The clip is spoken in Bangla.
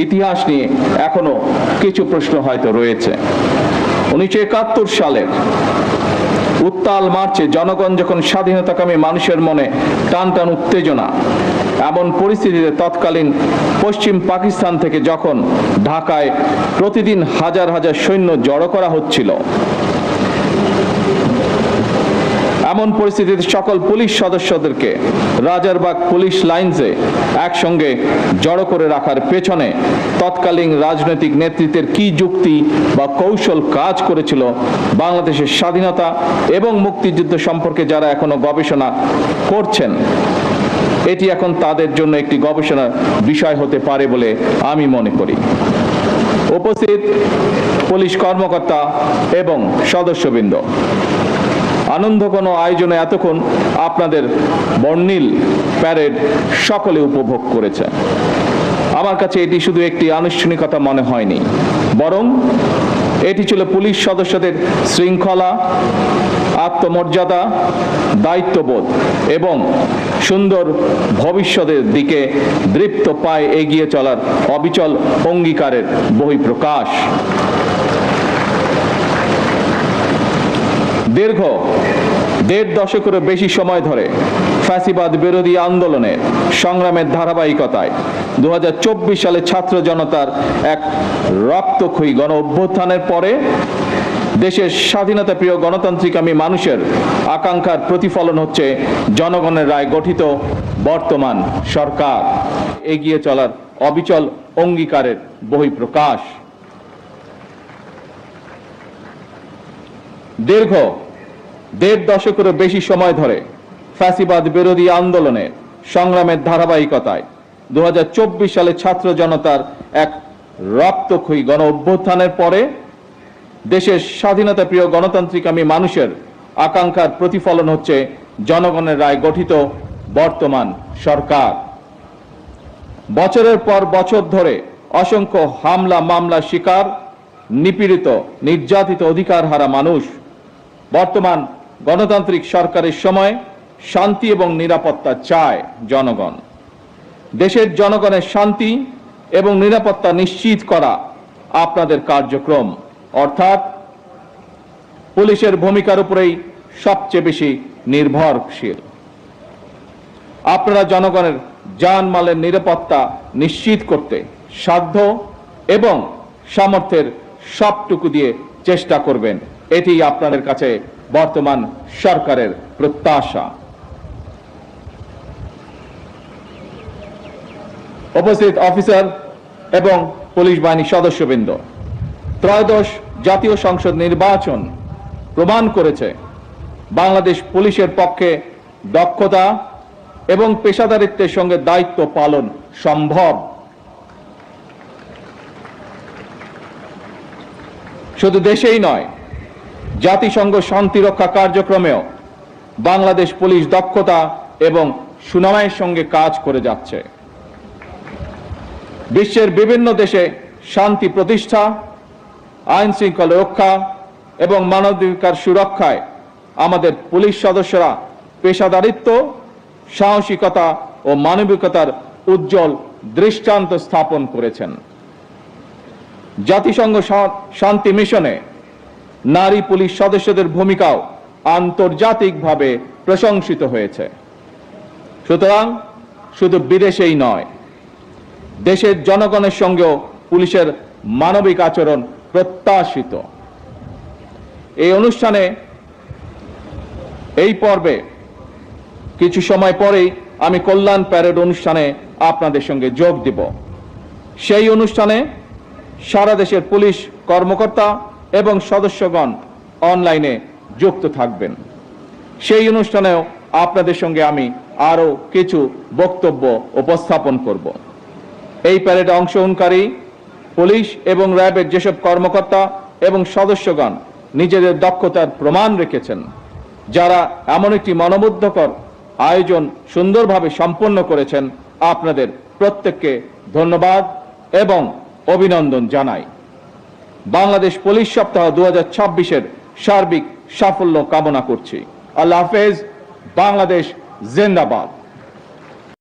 ইতিহাস নিয়ে এখনো কিছু প্রশ্ন হয়তো রয়েছে। 1971 সালের উত্তাল মার্চে জনগণ যখন স্বাধীনতাকামী মানুষের মনে টান টান উত্তেজনা, এমন পরিস্থিতিতে তৎকালীন পশ্চিম পাকিস্তান থেকে যখন ঢাকায় প্রতিদিন হাজার হাজার সৈন্য জড়ো করা হচ্ছিল, এমন পরিস্থিতিতে সকল পুলিশ সদস্যদেরকে রাজারবাগ পুলিশ লাইনসে একসঙ্গে জড়ো করে রাখার পেছনে তৎকালীন রাজনৈতিক নেতৃত্বের কি যুক্তি বা কৌশল কাজ করেছিল, বাংলাদেশের স্বাধীনতা এবং মুক্তিযুদ্ধ সম্পর্কে যারা এখনো গবেষণা করছেন, এটি এখন তাদের জন্য একটি গবেষণার বিষয় হতে পারে বলে আমি মনে করি। উপস্থিত পুলিশ কর্মকর্তা এবং সদস্যবৃন্দ, আনন্দ কোনো আয়োজনে এতক্ষণ আপনাদের বর্ণিল প্যারেড সকলে উপভোগ করেছে। আমার কাছে এটি শুধু একটি আনুষ্ঠানিকতা মনে হয়নি, বরং এটি ছিল পুলিশ সদস্যদের শৃঙ্খলা, আত্মমর্যাদা, দায়িত্ববোধ এবং সুন্দর ভবিষ্যতের দিকে দৃপ্ত পায়ে এগিয়ে চলার অবিচল অঙ্গীকারের বহিঃপ্রকাশ। দীর্ঘ 1.5 দশকেরও বেশি সময় ধরে ফ্যাসিবাদ বিরোধী আন্দোলনের সংগ্রামের ধারাবাহিকতায় 2024 সালে ছাত্র জনতার এক রক্তক্ষয়ী গণ অভ্যুত্থানের পরে দেশের স্বাধীনতা প্রিয় গণতান্ত্রিকামী মানুষের আকাঙ্ক্ষার প্রতিফলন হচ্ছে জনগণের রায় গঠিত বর্তমান সরকার এগিয়ে চলার অবিচল অঙ্গীকারের বহিঃপ্রকাশ। দীর্ঘ 1.5 দশকেরও বেশি সময় ধরে ফ্যাসিবাদ বিরোধী আন্দোলনের সংগ্রামের ধারাবাহিকতায় 2024 সালে ছাত্র জনতার এক রক্তক্ষয়ী গণ অভ্যুত্থানের পরে দেশের স্বাধীনতা প্রিয় গণতান্ত্রিকামী মানুষের আকাঙ্ক্ষার প্রতিফলন হচ্ছে জনগণের রায় গঠিত বর্তমান সরকার। বছরের পর বছর ধরে অসংখ্য হামলা মামলা শিকার, নিপীড়িত নির্যাতিত অধিকারহারা মানুষ বর্তমান গণতান্ত্রিক সরকারের সময় শান্তি এবং নিরাপত্তা চায় জনগণ। দেশের জনগণের শান্তি এবং নিরাপত্তা নিশ্চিত করা আপনাদের কার্যক্রম, অর্থাৎ পুলিশের ভূমিকার উপরেই সবচেয়ে বেশি নির্ভরশীল। আপনারা জনগণের জানমালের নিরাপত্তা নিশ্চিত করতে সাধ্য এবং সামর্থ্যের সবটুকু দিয়ে চেষ্টা করবেন, এটি আপনাদের কাছে বর্তমান সরকারের প্রত্যাশা। উপস্থিত অফিসার এবং পুলিশ বাহিনীর সদস্যবৃন্দ, ত্রয়োদশ জাতীয় সংসদ নির্বাচন প্রমাণ করেছে বাংলাদেশ পুলিশের পক্ষে দক্ষতা এবং পেশাদারিত্বের সঙ্গে দায়িত্ব পালন সম্ভব। শুধু দেশেই নয়, জাতিসংঘ শান্তিরক্ষা কার্যক্রমেও বাংলাদেশ পুলিশ দক্ষতা এবং সুনামের সঙ্গে কাজ করে যাচ্ছে। বিশ্বের বিভিন্ন দেশে শান্তি প্রতিষ্ঠা, আইন শৃঙ্খলা রক্ষা এবং মানবাধিকার সুরক্ষায় আমাদের পুলিশ সদস্যরা পেশাদারিত্ব, সাহসিকতা ও মানবিকতার উজ্জ্বল দৃষ্টান্ত স্থাপন করেছেন। জাতিসংঘ শান্তি মিশনে নারী পুলিশ সদস্যদের ভূমিকাও আন্তর্জাতিকভাবে প্রশংসিত হয়েছে। সুতরাং শুধু বিদেশেই নয়, দেশের জনগণের সঙ্গেও পুলিশের মানবিক আচরণ প্রত্যাশিত। এই অনুষ্ঠানে, এই পর্বে কিছু সময় পরেই আমি কল্যাণ প্যারেড অনুষ্ঠানে আপনাদের সঙ্গে যোগ দেব। সেই অনুষ্ঠানে সারা দেশের পুলিশ কর্মকর্তা এবং সদস্যগণ অনলাইনে যুক্ত থাকবেন। সেই অনুষ্ঠানেও আপনাদের সঙ্গে আমি আরো কিছু বক্তব্য উপস্থাপন করব। এই প্যারেডে অংশগ্রহণকারী পুলিশ এবং র্যাবের যেসব কর্মকর্তা এবং সদস্যগণ নিজেদের দক্ষতার প্রমাণ রেখেছেন, যারা এমন একটি মনোমুগ্ধকর আয়োজন সুন্দরভাবে সম্পন্ন করেছেন, আপনাদের প্রত্যেককে ধন্যবাদ এবং অভিনন্দন জানাই। বাংলাদেশ পুলিশ সপ্তাহ 2026-এর সার্বিক সাফল্য কামনা করছি। আল্লাহ হাফেজ। বাংলাদেশ জিন্দাবাদ।